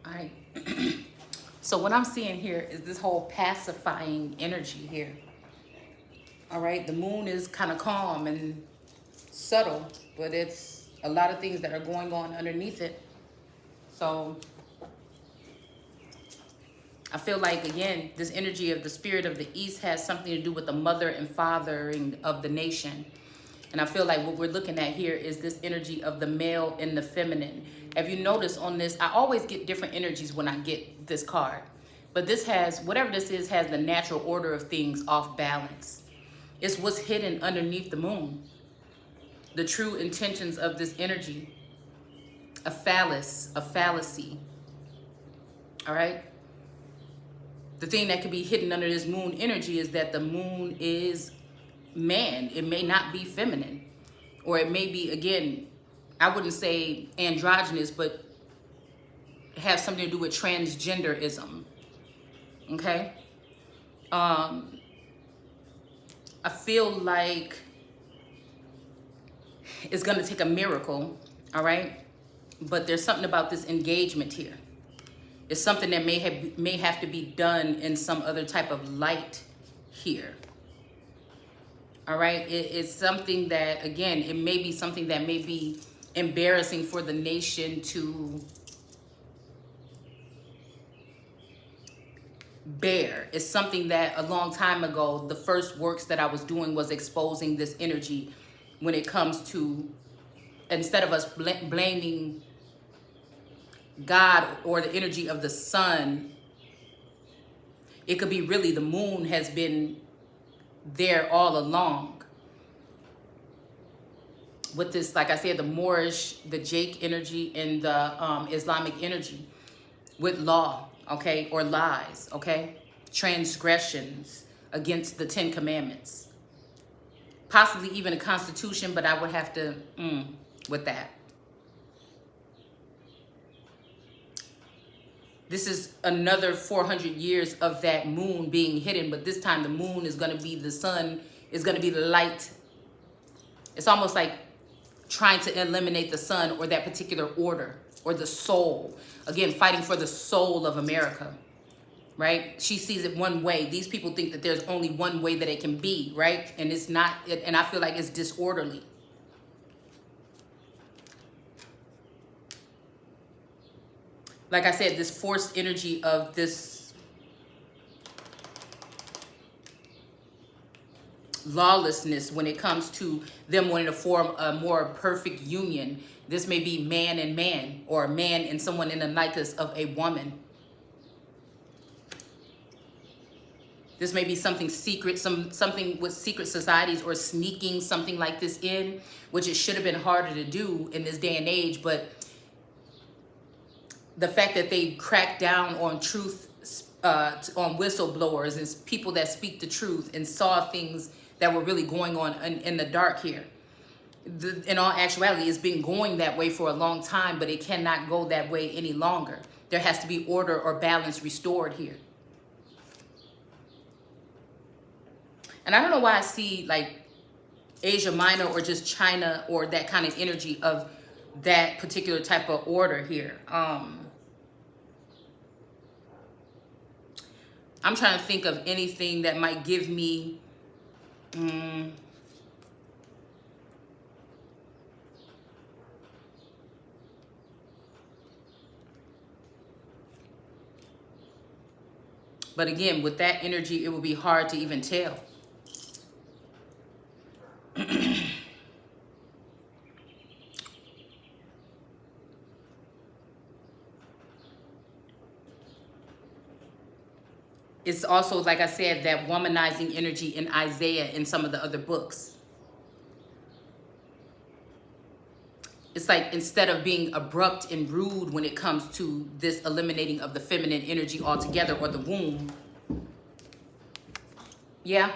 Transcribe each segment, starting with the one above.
All right. So what I'm seeing here is this whole pacifying energy here. All right. The moon is kind of calm and subtle, but it's a lot of things that are going on underneath it. So I feel like, again, this energy of the spirit of the East has something to do with the mother and fathering of the nation. And I feel like what we're looking at here is this energy of the male and the feminine. Have you noticed on this, I always get different energies when I get this card. But this has, whatever this is, has the natural order of things off balance. It's what's hidden underneath the moon. The true intentions of this energy. A phallus, a fallacy. All right? The thing that could be hidden under this moon energy is that the moon is man. It may not be feminine. Or it may be, again, I wouldn't say androgynous, but have something to do with transgenderism. Okay? I feel like it's going to take a miracle, all right? But there's something about this engagement here. It's something that may have to be done in some other type of light here. All right? It's something that, again, it may be something that may be embarrassing for the nation to bear. It's something that a long time ago, the first works that I was doing was exposing this energy when it comes to, instead of us blaming God or the energy of the sun, it could be really the moon has been there all along. With this, like I said, the Moorish, the Jake energy, and the Islamic energy with law, okay, or lies, okay, transgressions against the 10 Commandments, possibly even a constitution, but I would have to, with that. This is another 400 years of that moon being hidden, but this time the moon is going to be the sun, is going to be the light. It's almost like trying to eliminate the sun or that particular order or the soul. Again, fighting for the soul of America, right? She sees it one way. These people think that there's only one way that it can be, right? And it's not, and I feel like it's disorderly. Like I said, this forced energy of this lawlessness when it comes to them wanting to form a more perfect union. This may be man and man, or man and someone in the likeness of a woman. This may be something secret, something with secret societies or sneaking something like this in, which it should have been harder to do in this day and age, but the fact that they cracked down on truth, on whistleblowers and people that speak the truth and saw things that were really going on in the dark here. In all actuality, it's been going that way for a long time, but it cannot go that way any longer. There has to be order or balance restored here. And I don't know why I see like Asia Minor or just China or that kind of energy of that particular type of order here. I'm trying to think of anything that might give me but again, with that energy, it would be hard to even tell. It's also, like I said, that womanizing energy in Isaiah and some of the other books. It's like instead of being abrupt and rude when it comes to this eliminating of the feminine energy altogether or the womb. Yeah?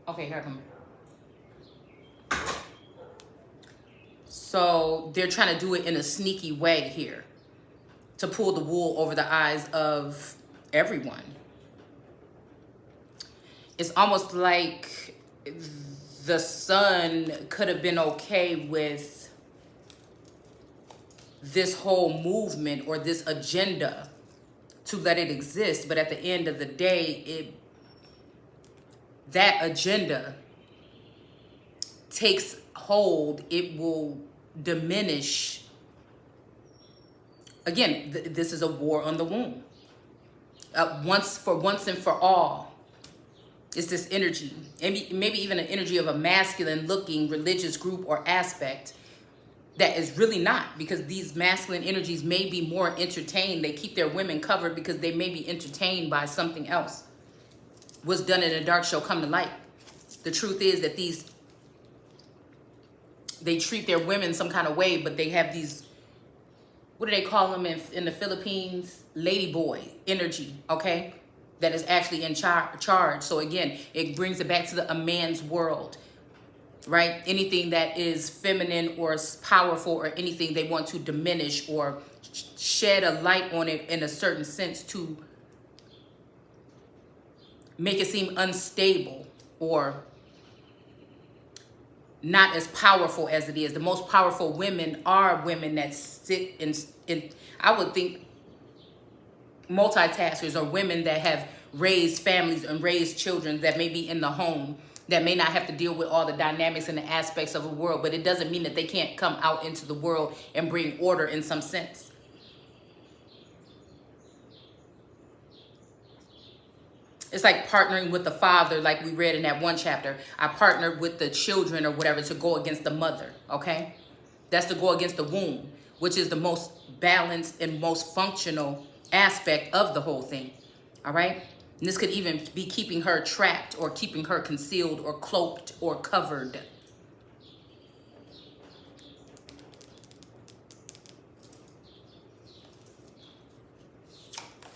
Okay, here I come. So they're trying to do it in a sneaky way here to pull the wool over the eyes of everyone. It's almost like the sun could have been okay with this whole movement or this agenda to let it exist. But at the end of the day, that agenda takes hold, it will diminish. Again, this is a war on the womb. Once and for all, it's this energy, and maybe even an energy of a masculine looking religious group or aspect that is really not, because these masculine energies may be more entertained. They keep their women covered because they may be entertained by something else. What's done in the dark shall come to light. The truth is that they treat their women some kind of way, but they have these, what do they call them in the Philippines? Ladyboy energy, okay? That is actually in charge. So again, it brings it back to a man's world, right? Anything that is feminine or powerful or anything they want to diminish or shed a light on it in a certain sense to make it seem unstable or not as powerful as it is. The most powerful women are women that sit in I would think, multitaskers, or women that have raised families and raised children that may be in the home, that may not have to deal with all the dynamics and the aspects of the world, but it doesn't mean that they can't come out into the world and bring order in some sense. It's like partnering with the father, like we read in that one chapter. I partnered with the children or whatever to go against the mother, okay? That's to go against the womb, which is the most balanced and most functional aspect of the whole thing, all right? And this could even be keeping her trapped or keeping her concealed or cloaked or covered.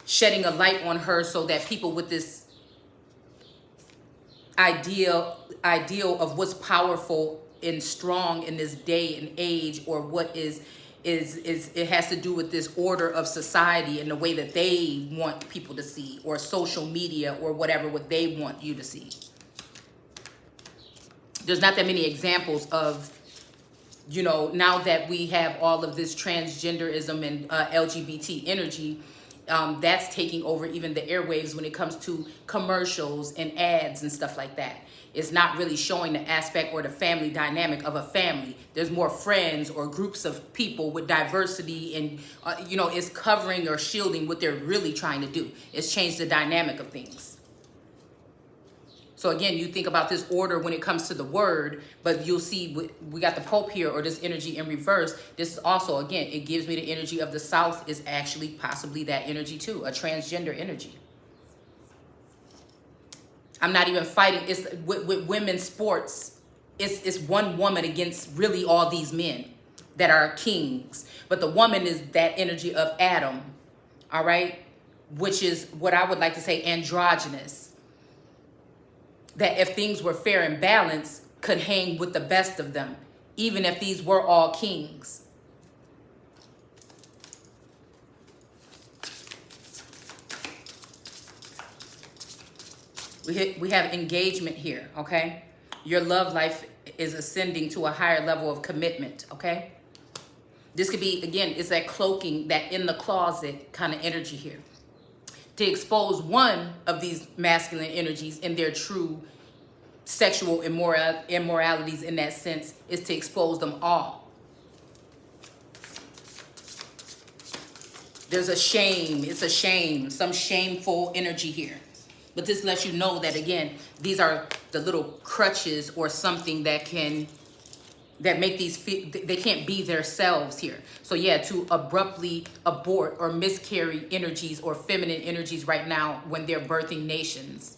Shedding a light on her so that people with this ideal of what's powerful and strong in this day and age, or what is it has to do with this order of society and the way that they want people to see, or social media, or whatever, what they want you to see. There's not that many examples of, you know, now that we have all of this transgenderism and LGBT energy, that's taking over even the airwaves when it comes to commercials and ads and stuff like that. It's not really showing the aspect or the family dynamic of a family. There's more friends or groups of people with diversity, and you know, it's covering or shielding what they're really trying to do. It's changed the dynamic of things. So again, you think about this order when it comes to the word, but you'll see we got the Pope here, or this energy in reverse. This is also, again, it gives me the energy of the South is actually possibly that energy too, a transgender energy. I'm not even fighting. It's with women's sports. It's one woman against really all these men that are kings. But the woman is that energy of Adam, all right? Which is what I would like to say androgynous. That if things were fair and balanced, could hang with the best of them, even if these were all kings. We have engagement here, okay? Your love life is ascending to a higher level of commitment, okay? This could be, again, it's that cloaking, that in the closet kind of energy here. To expose one of these masculine energies in their true sexual immoralities in that sense is to expose them all. There's a shame, it's a shame, some shameful energy here. But this lets you know that, again, these are the little crutches or something that make these they can't be themselves here. So yeah, to abruptly abort or miscarry energies or feminine energies right now when they're birthing nations,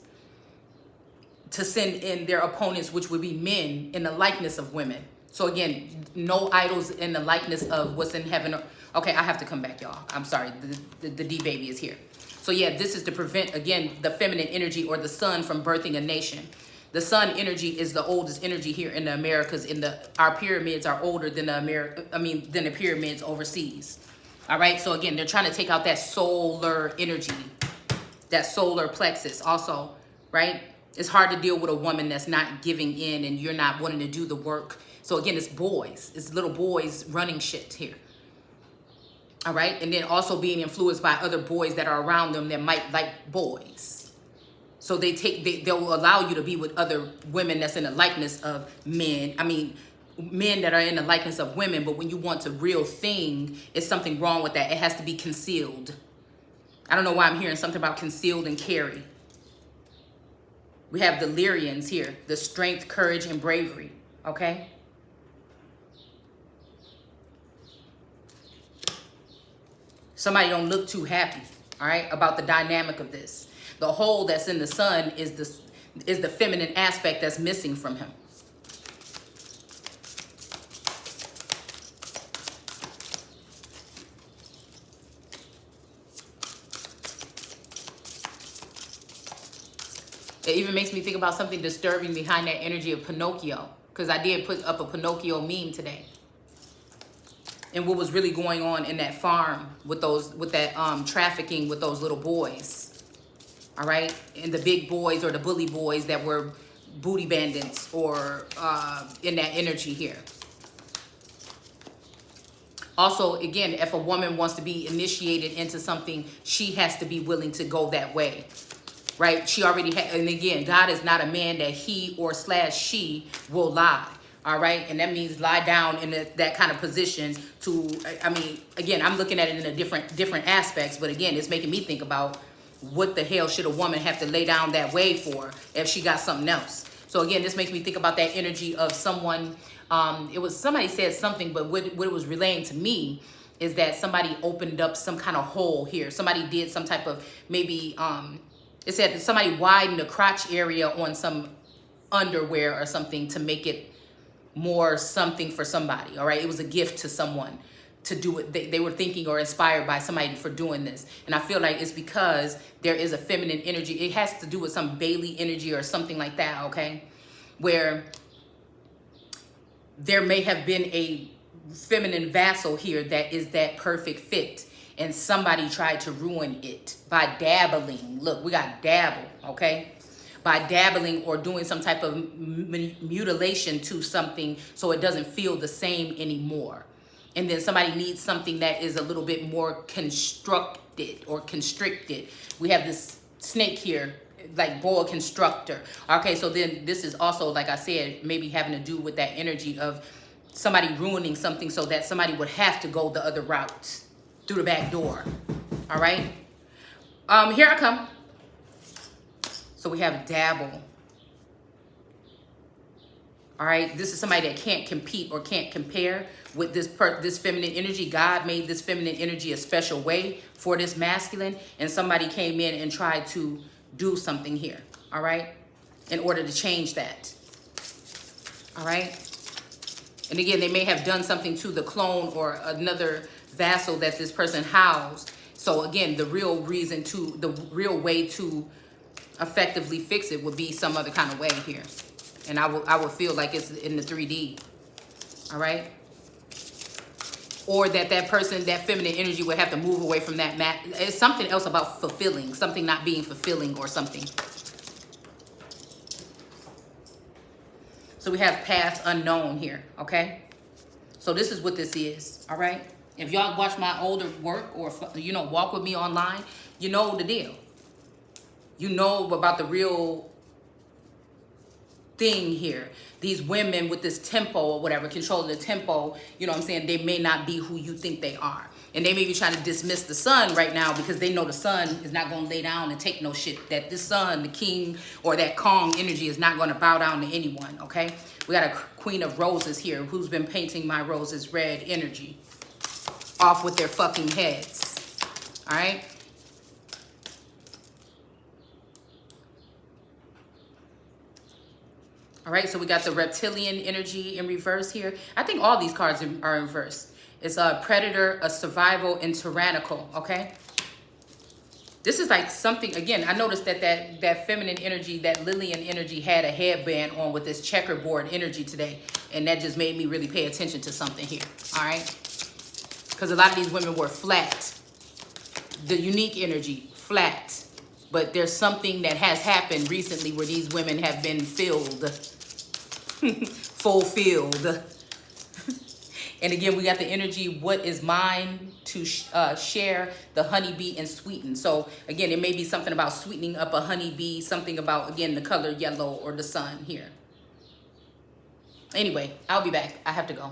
to send in their opponents, which would be men, in the likeness of women. So again, no idols in the likeness of what's in heaven. Okay, I have to come back, y'all. I'm sorry, the D baby is here. So yeah, this is to prevent, again, the feminine energy or the sun from birthing a nation. The sun energy is the oldest energy here in the Americas. Our pyramids are older than the pyramids overseas. All right, so again, they're trying to take out that solar energy, that solar plexus also, right? It's hard to deal with a woman that's not giving in and you're not wanting to do the work. So again, it's boys, it's little boys running shit here. All right. And then also being influenced by other boys that are around them that might like boys. So they'll allow you to be with other women that's in the likeness of men. I mean, men that are in the likeness of women, but when you want the real thing, it's something wrong with that. It has to be concealed. I don't know why I'm hearing something about concealed and carry. We have the Lyrians here, the strength, courage, and bravery, okay? Somebody don't look too happy, all right, about the dynamic of this. The hole that's in the sun is the feminine aspect that's missing from him. It even makes me think about something disturbing behind that energy of Pinocchio, because I did put up a Pinocchio meme today. And what was really going on in that farm with that trafficking with those little boys. All right? And the big boys or the bully boys that were booty bandits or in that energy here. Also, again, if a woman wants to be initiated into something, she has to be willing to go that way. Right? She already had, and again, God is not a man that he or slash she will lie. All right? And that means lie down in that kind of position to, I mean, again, I'm looking at it in a different aspects, but again, it's making me think about what the hell should a woman have to lay down that way for if she got something else? So again, this makes me think about that energy of someone, it was somebody said something, but what it was relaying to me is that somebody opened up some kind of hole here. Somebody did some type of maybe, it said that somebody widened the crotch area on some underwear or something to make it more something for somebody, all right? It was a gift to someone to do it. They were thinking or inspired by somebody for doing this. And I feel like it's because there is a feminine energy. It has to do with some Bailey energy or something like that, okay? Where there may have been a feminine vassal here that is that perfect fit. And somebody tried to ruin it by dabbling. Look, we got dabble, okay? By dabbling or doing some type of mutilation to something so it doesn't feel the same anymore. And then somebody needs something that is a little bit more constructed or constricted. We have this snake here, like boa constrictor. Okay, so then this is also, like I said, maybe having to do with that energy of somebody ruining something so that somebody would have to go the other route. Through the back door. All right. Here I come. So we have dabble. All right. This is somebody that can't compete or can't compare with this feminine energy. God made this feminine energy a special way for this masculine, and somebody came in and tried to do something here. All right. In order to change that. All right. And again, they may have done something to the clone or another vassal that this person housed. So again, the real way to effectively fix it would be some other kind of way here. And I would feel like it's in the 3D. All right. Or that person, that feminine energy would have to move away from that mat. It's something else about fulfilling, something not being fulfilling or something. So we have path unknown here. Okay. So this is what this is. All right. If y'all watch my older work or, you know, walk with me online, you know the deal. You know about the real thing here. These women with this tempo or whatever, controlling the tempo, you know what I'm saying? They may not be who you think they are. And they may be trying to dismiss the sun right now because they know the sun is not going to lay down and take no shit. That this sun, the king, or that Kong energy is not going to bow down to anyone, okay? We got a Queen of Roses here who's been painting my roses red energy. Off with their fucking heads. All right. All right. So we got the reptilian energy in reverse here. I think all these cards are in reverse. It's a predator, a survival, and tyrannical. Okay. This is like something, again, I noticed that feminine energy, that Lillian energy had a headband on with this checkerboard energy today. And that just made me really pay attention to something here. All right. Because a lot of these women were flat. The unique energy, flat. But there's something that has happened recently where these women have been filled. Fulfilled. And again, we got the energy, what is mine to share, the honeybee and sweeten. So again, it may be something about sweetening up a honeybee, something about, again, the color yellow or the sun here. Anyway, I'll be back. I have to go.